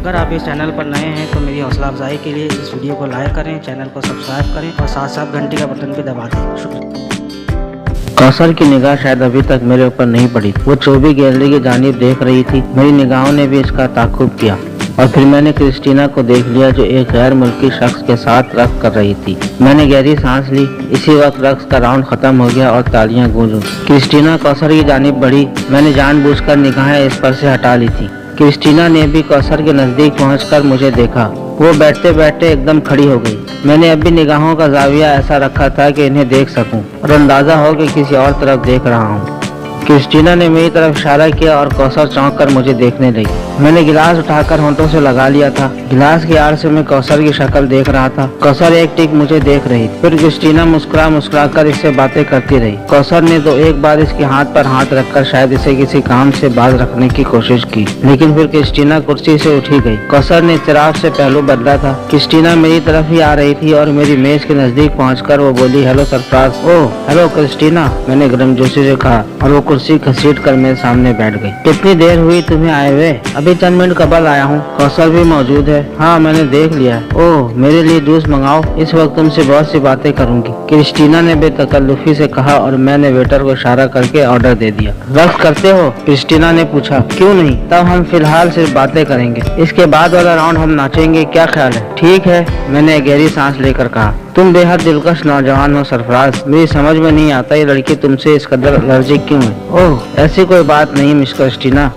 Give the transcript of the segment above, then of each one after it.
अगर आप इस चैनल पर नए हैं तो मेरी हौसला अफजाई के लिए इस वीडियो को लाइक करें, चैनल को सब्सक्राइब करें और साथ साथ घंटी का बटन भी दबा दें। शुक्रिया। कौसर की निगाह शायद अभी तक मेरे ऊपर नहीं पड़ी। वो चौबी गैलरी की जानिब देख रही थी। मेरी निगाहों ने भी इसका ताक़ुब किया और फिर मैंने क्रिस्टीना को देख लिया जो एक गैर मुल्की शख्स के साथ रक्स कर रही थी। मैंने गहरी सांस ली। इसी वक्त रक्स का राउंड खत्म हो गया और तालियां गूंज उठी। क्रिस्टीना कौसर की जानिब बढ़ी। मैंने जानबूझकर निगाहें इस पर से हटा ली थी। क्रिस्टीना ने भी कौसर के नजदीक पहुंचकर मुझे देखा। वो बैठते बैठते एकदम खड़ी हो गई। मैंने अभी निगाहों का जाविया ऐसा रखा था कि इन्हें देख सकूं और अंदाजा हो कि किसी और तरफ देख रहा हूं। क्रिस्टीना ने मेरी तरफ इशारा किया और कौसर चौंक कर मुझे देखने लगी। मैंने गिलास उठाकर होंठों से लगा लिया था। गिलास की आड़ से मैं कौसर की शक्ल देख रहा था। कौसर एक टिक मुझे देख रही थी। फिर क्रिस्टीना मुस्कुरा कर इससे बातें करती रही। कौसर ने तो एक बार इसके हाथ पर हाथ रखकर शायद इसे किसी काम से बाज रखने की कोशिश की, लेकिन फिर क्रिस्टीना कुर्सी से उठी गई। कौसर ने इत्तराफ से पहलू बदला था। क्रिस्टीना मेरी तरफ ही आ रही थी और मेरी मेज के नजदीक पहुंचकर वो बोली, hello Sarfaraz. Oh hello Christina, मैंने गर्मजोशी से कहा और वो कुर्सी घसीट कर मेरे सामने बैठ गई। कितनी देर हुई तुम्हें आए हुए? अभी चंद मिनट कबल आया हूँ। कौसर भी मौजूद है? हाँ मैंने देख लिया है। ओह मेरे लिए जूस मंगाओ, इस वक्त तुमसे बहुत सी बातें करूंगी, क्रिस्टीना ने बेतकल्लुफी से कहा और मैंने वेटर को इशारा करके ऑर्डर दे दिया। रक्स करते हो? क्रिस्टीना ने पूछा। क्यों नहीं, तब हम फिलहाल सिर्फ बातें करेंगे, इसके बाद वाला राउंड हम नाचेंगे, क्या ख्याल है? ठीक है, मैंने गहरी सांस लेकर कहा। तुम बेहद दिलकश नौजवान हो सरफराज। मेरी समझ में नहीं आता ये लड़की तुमसे इस कदर एलर्जिक क्यों है? ओह ऐसी कोई बात नहीं मिस क्रिस्टीना,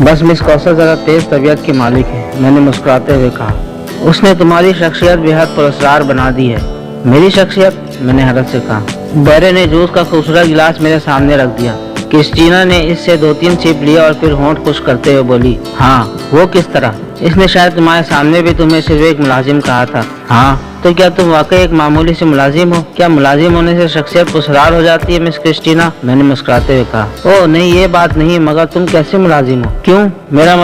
बस मिस कौसर जरा तेज तबीयत की मालिक है, मैंने मुस्कुराते हुए कहा। उसने तुम्हारी शख्सियत बेहद पुरस्कार बना दी है। मेरी शख्सियत? मैंने हैरत से कहा। बैरे ने जूस का खूबसूरत गिलास मेरे सामने रख दिया। क्रिस्टीना ने इससे 2-3 सिप लिया और फिर होंठ खुश करते हुए बोली, हाँ वो किस तरह? इसने शायद तुम्हारे सामने भी तुम्हें सिर्फ एक मुलाजिम कहा था। हाँ तो क्या तुम वाकई एक मामूली से मुलाजिम हो? क्या मुलाजिम होने से शख्सियत पुरस्कार हो जाती है मिस क्रिस्टीना? मैंने मुस्कुराते हुए कहा। ओह नहीं ये बात नहीं, मगर तुम कैसे मुलाजिम हो? क्यों? मेरा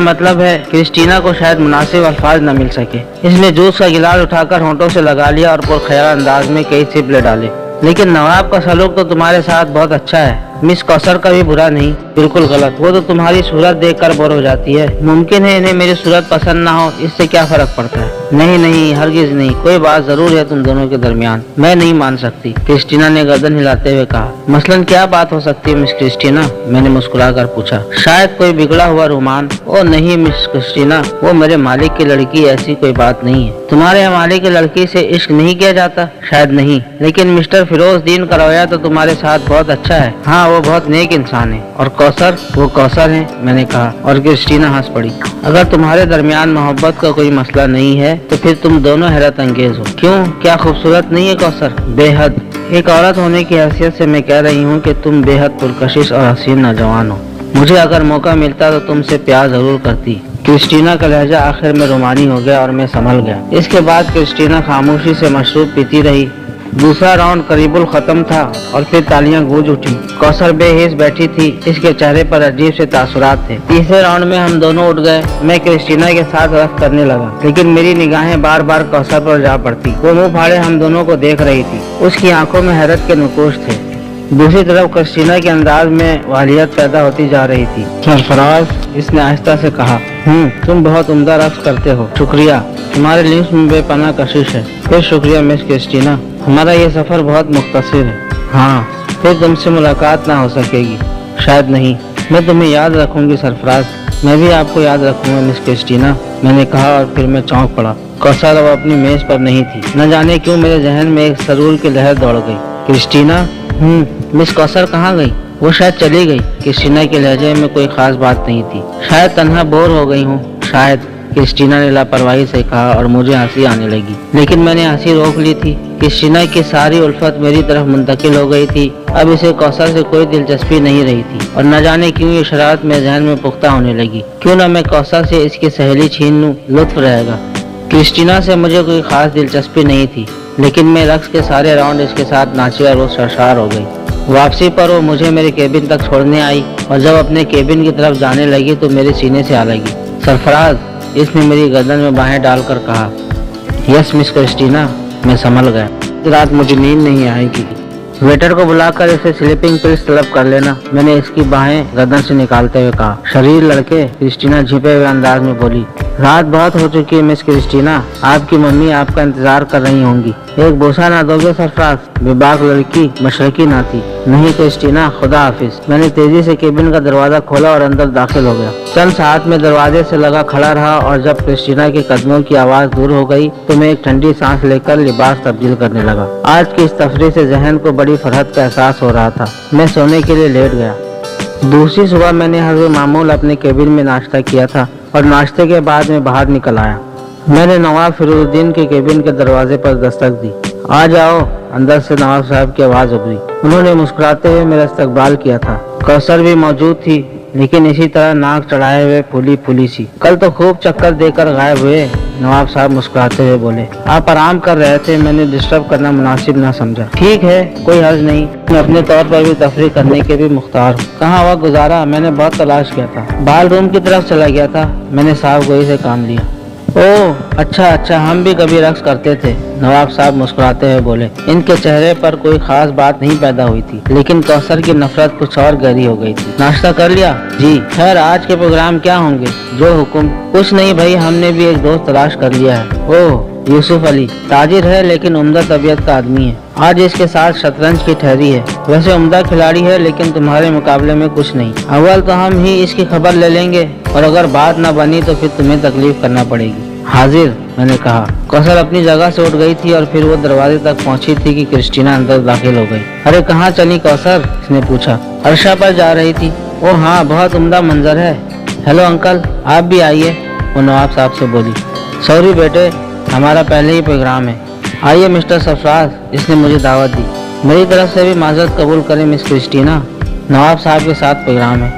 मतलब है क्रिस्टीना को शायद मुनासिब अल्फाज न मिल सके। इसने जूस का गिलास उठाकर होंठों से लगा लिया और पुरख्याल अंदाज में कई सिप ले डाले। लेकिन नवाब का सलूक तो तुम्हारे साथ बहुत अच्छा है। मिस कौसर का भी बुरा नहीं, बिल्कुल गलत। वो तो तुम्हारी सूरत देखकर बोर हो जाती है। मुमकिन है इन्हें मेरी सूरत पसंद ना हो, इससे क्या फर्क पड़ता है? नहीं हरगिज नहीं, कोई बात जरूर है तुम दोनों के दरमियान। मैं नहीं मान सकती, क्रिस्टीना ने गर्दन हिलाते हुए कहा। मसलन क्या बात हो सकती है मिस क्रिस्टीना? मैंने मुस्कुरा कर पूछा। शायद कोई बिगड़ा हुआ रोमान। ओ नहीं मिस क्रिस्टीना, वो मेरे मालिक की लड़की, ऐसी कोई बात नहीं है। तुम्हारे मालिक की लड़की से इश्क नहीं किया जाता? शायद नहीं, लेकिन मिस्टर फिरोज दीन का रवैया तो तुम्हारे साथ बहुत अच्छा है। हाँ वो बहुत नेक इंसान है। और कौसर? वो कौसर है, मैंने कहा और क्रिस्टीना हंस पड़ी। अगर तुम्हारे दरमियान मोहब्बत का कोई मसला नहीं है तो फिर तुम दोनों हैरत अंगेज हो। क्यों, क्या खूबसूरत नहीं है कौसर? बेहद। एक औरत होने की हैसियत से मैं कह रही हूँ कि तुम बेहद पुरकशिश और हसीन नौजवान हो। मुझे अगर मौका मिलता तो तुमसे प्यार जरूर करती। क्रिस्टीना का लहजा आखिर में रोमानी हो गया और मैं संभल गया। इसके बाद क्रिस्टीना खामोशी से मशरूब पीती रही। दूसरा राउंड करीबुल खत्म था और फिर तालियां गूंज उठी। कौसर बेहिस बैठी थी, इसके चेहरे पर अजीब से तासुरात थे। तीसरे राउंड में हम दोनों उठ गए। मैं क्रिस्टीना के साथ रक्स करने लगा, लेकिन मेरी निगाहें बार बार कौसर पर जा पड़ती। वो मुंह फाड़े हम दोनों को देख रही थी। उसकी आंखों में हैरत के नुकोश थे। दूसरी तरफ क्रिस्टीना के अंदाज में वालियत पैदा होती जा रही थी। सरफराज, इसने आहिस्ता से कहा, तुम बहुत उम्दा रक्स करते हो। शुक्रिया, तुम्हारे लिप्स में बेपनाह कशिश है। फिर शुक्रिया मिस क्रिस्टीना, हमारा ये सफर बहुत मुख्तसर है। हाँ फिर तुमसे मुलाकात ना हो सकेगी। शायद नहीं। मैं तुम्हें याद रखूंगी सरफराज। मैं भी आपको याद रखूंगा मिस क्रिस्टीना, मैंने कहा और फिर मैं चौंक पड़ा। कौसर अब अपनी मेज पर नहीं थी। न जाने क्यों मेरे जहन में एक सरूर की लहर दौड़ गई। क्रिस्टीना? मिस कौसर कहाँ गई? वो शायद चली गई। क्रिस्टीना के लहजे में कोई खास बात नहीं थी। शायद तन्हा बोर हो गई हूँ, शायद, क्रिस्टीना ने लापरवाही से कहा और मुझे हंसी आने लगी। लेकिन मैंने हंसी रोक ली थी। क्रिस्टीना की सारी उल्फत मेरी तरफ मुंतकिल हो गई थी। अब इसे कौसर से कोई दिलचस्पी नहीं रही थी और न जाने क्यों ये शरारत मेरे जहन में पुख्ता होने लगी। क्यों न मैं कौसर से इसकी सहेली छीन लूं, लुत्फ रहेगा। क्रिस्टीना से मुझे कोई खास दिलचस्पी नहीं थी, लेकिन मैं रक्स के सारे राउंड इसके साथ नाची और वो सरशार हो गई। वापसी पर वो मुझे मेरे केबिन तक छोड़ने आई और जब अपने केबिन की तरफ जाने लगी तो मेरे सीने से आ लगी। सरफराज, इसने मेरी गर्दन में बाहें डालकर कहा। यस मिस क्रिस्टीना, मैं संभल गया। रात मुझे नींद नहीं आएगी। वेटर को बुलाकर इसे स्लीपिंग पिल्स तलब कर लेना, मैंने इसकी बाहें गर्दन से निकालते हुए कहा। शरीर लड़के, क्रिस्टीना झिपे हुए अंदाज में बोली। रात बहुत हो चुकी है मिस क्रिस्टीना, आपकी मम्मी आपका इंतजार कर रही होंगी। एक बोसा ना दोगे सरफराज? बेबाक लड़की मशरकी ना थी। नहीं क्रिस्टीना, खुदा हाफिज। मैंने तेजी से केबिन का दरवाजा खोला और अंदर दाखिल हो गया। चंद साथ में दरवाजे से लगा खड़ा रहा और जब क्रिस्टीना के कदमों की आवाज दूर हो गई तो मैं एक ठंडी सांस लेकर लिबास तब्दील करने लगा। आज की इस तफरीह से जहन को बड़ी फरहत का एहसास हो रहा था। मैं सोने के लिए लेट गया। दूसरी सुबह मैंने हर मामूल अपने केबिन में नाश्ता किया था और नाश्ते के बाद मैं बाहर निकल आया। मैंने नवाब फिरोजुद्दीन के केबिन के दरवाजे पर दस्तक दी। आ जाओ। अंदर से नवाब साहब की आवाज उभरी। उन्होंने मुस्कुराते हुए मेरा इस्तकबाल किया था। कौसर भी मौजूद थी, लेकिन इसी तरह नाक चढ़ाए हुए फूली फूली सी। कल तो खूब चक्कर देकर गायब हुए। नवाब साहब मुस्कुराते हुए बोले। आप आराम कर रहे थे, मैंने डिस्टर्ब करना मुनासिब ना समझा। ठीक है, कोई हर्ज नहीं, मैं अपने तौर पर भी तफरीह करने के भी मुख्तार हूँ। कहाँ वक्त गुजारा? मैंने बहुत तलाश किया था। बाल रूम की तरफ चला गया था। मैंने साहब गोई से काम लिया। ओह अच्छा, हम भी कभी रक्स करते थे, नवाब साहब मुस्कुराते हुए बोले। इनके चेहरे पर कोई खास बात नहीं पैदा हुई थी, लेकिन कौसर की नफरत कुछ और गहरी हो गई थी। नाश्ता कर लिया? जी। खैर, आज के प्रोग्राम क्या होंगे? जो हुक्म। कुछ नहीं भाई, हमने भी एक दोस्त तलाश कर लिया है। ओह, यूसुफ अली। ताजिर है लेकिन उम्दा तबीयत का आदमी है। आज इसके साथ शतरंज की ठहरी है। वैसे उम्दा खिलाड़ी है, लेकिन तुम्हारे मुकाबले में कुछ नहीं। अव्वल तो हम ही इसकी खबर ले लेंगे और अगर बात न बनी तो फिर तुम्हें तकलीफ करना पड़ेगी। हाजिर, मैंने कहा। कौसर अपनी जगह से उठ गई थी और फिर वो दरवाजे तक पहुंची थी कि क्रिस्टीना अंदर दाखिल हो गई। अरे कहाँ चली कौसर? इसने पूछा। अर्शा पर जा रही थी। ओ हाँ, बहुत उम्दा मंजर है। हेलो अंकल, आप भी आइए, वो नवाब साहब से बोली। सॉरी बेटे, हमारा पहले ही प्रोग्राम है। आइए मिस्टर सरफराज, इसने मुझे दावत दी। मेरी तरफ से भी माजरत कबूल करें मिस क्रिस्टीना, नवाब साहब के साथ प्रोग्राम है।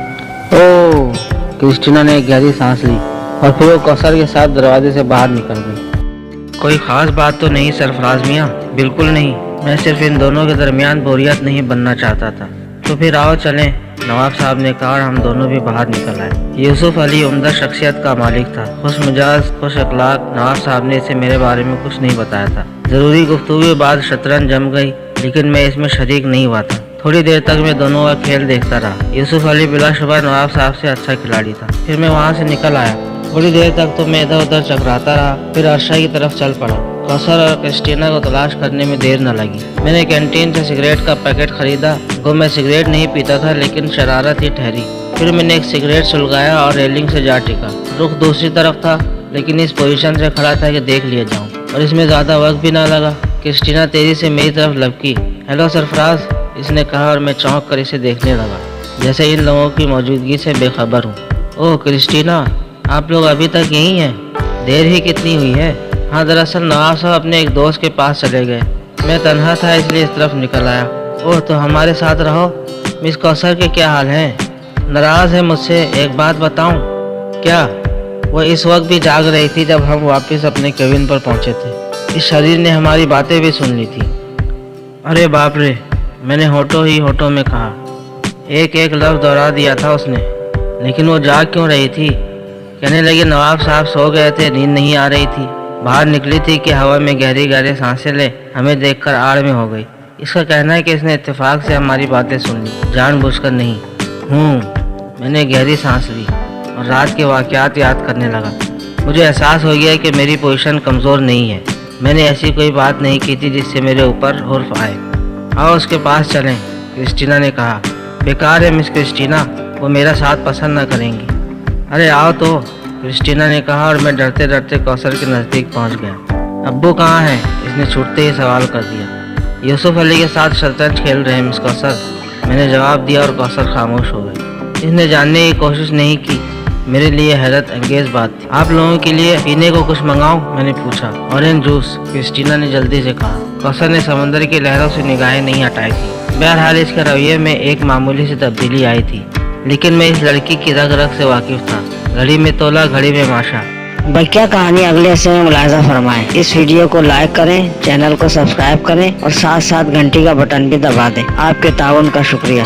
ओह, क्रिस्टीना ने एक गहरी सांस ली और फिर वो कौसर के साथ दरवाजे से बाहर निकल गई। कोई खास बात तो नहीं सरफराज मियाँ? बिल्कुल नहीं, मैं सिर्फ इन दोनों के दरमियान बोरियत नहीं बनना चाहता था। तो फिर आओ चलें, नवाब साहब ने कहा और हम दोनों भी बाहर निकल आए। यूसुफ अली उम्दा शख्सियत का मालिक था, खुश मिजाज, खुश अखलाक। नवाब साहब ने इसे मेरे बारे में कुछ नहीं बताया था। जरूरी गुफ्तगू के बाद शतरंज जम गई, लेकिन मैं इसमें शरीक नहीं हुआ था। थोड़ी देर तक मैं दोनों का खेल देखता रहा। यूसुफ अली बिलाशुबा नवाब साहब से अच्छा खिलाड़ी था। फिर मैं वहाँ से निकल आया। थोड़ी देर तक तो मैं इधर उधर चकराता रहा, फिर अर्शा की तरफ चल पड़ा। कौसर और क्रिस्टीना को तलाश करने में देर न लगी। मैंने कैंटीन से सिगरेट का पैकेट खरीदा। गो मैं सिगरेट नहीं पीता था, लेकिन शरारत ही ठहरी। फिर मैंने एक सिगरेट सुलगाया और रेलिंग से जा टिका। रुख दूसरी तरफ था, लेकिन इस पोजीशन से खड़ा था कि देख लिया जाऊं, और इसमें ज़्यादा वक्त भी ना लगा। क्रिस्टीना तेजी से मेरी तरफ लपकी। हेलो सरफराज, इसने कहा और मैं चौंक कर इसे देखने लगा, जैसे इन लोगों की मौजूदगी से बेखबर हूँ। ओह क्रिस्टीना, आप लोग अभी तक यहीं हैं? देर ही कितनी हुई है? हाँ, दरअसल नवाब साहब अपने एक दोस्त के पास चले गए। मैं तन्हा था इसलिए इस तरफ निकल आया। ओह, तो हमारे साथ रहो। मिस कौसर के क्या हाल हैं? नाराज़ है मुझसे? एक बात बताऊं? क्या? वो इस वक्त भी जाग रही थी जब हम वापस अपने केबिन पर पहुंचे थे। इस शरीर ने हमारी बातें भी सुन ली थी। अरे बाप रे, मैंने होठों ही होठों में कहा। एक एक लफ्ज़ दोहरा दिया था उसने। लेकिन वो जाग क्यों रही थी? कहने लगी नवाब साहब सो गए थे, नींद नहीं आ रही थी। बाहर निकली थी कि हवा में गहरी गहरी सांसें ले, हमें देखकर आड़ में हो गई। इसका कहना है कि इसने इत्तेफाक से हमारी बातें सुन ली, जानबूझकर नहीं। मैंने गहरी सांस ली और रात के वाक़यात याद करने लगा। मुझे एहसास हो गया कि मेरी पोजीशन कमज़ोर नहीं है। मैंने ऐसी कोई बात नहीं की थी जिससे मेरे ऊपर हुर्फ आए। आओ उसके पास चलें, क्रिस्टीना ने कहा। बेकार है मिस क्रिस्टीना, वो मेरा साथ पसंद न करेंगी। अरे आओ तो, क्रिस्टीना ने कहा और मैं डरते डरते कौसर के नज़दीक पहुंच गया। अब्बू कहाँ हैं? इसने छूटते ही सवाल कर दिया। यूसुफ अली के साथ शतरंज खेल रहे हैं मिस कौसर, मैंने जवाब दिया और कौसर खामोश हो गई। इसने जानने की कोशिश नहीं की। मेरे लिए हैरत अंगेज बात थी। आप लोगों के लिए पीने को कुछ मंगाऊं? मैंने पूछा। ऑरेंज जूस, क्रिस्टीना ने जल्दी से कहा। कौसर ने समंदर की लहरों से निगाहें नहीं हटाई थी। बहरहाल इसके रवैये में एक मामूली सी तब्दीली आई थी, लेकिन मैं इस लड़की की रग रग से वाकिफ था। घड़ी में तोला, घड़ी में माशा। बकिया कहानी अगले हिस्से में मुलाहिजा फरमाएं। इस वीडियो को लाइक करें, चैनल को सब्सक्राइब करें और साथ साथ घंटी का बटन भी दबा दें। आपके ताउन का शुक्रिया।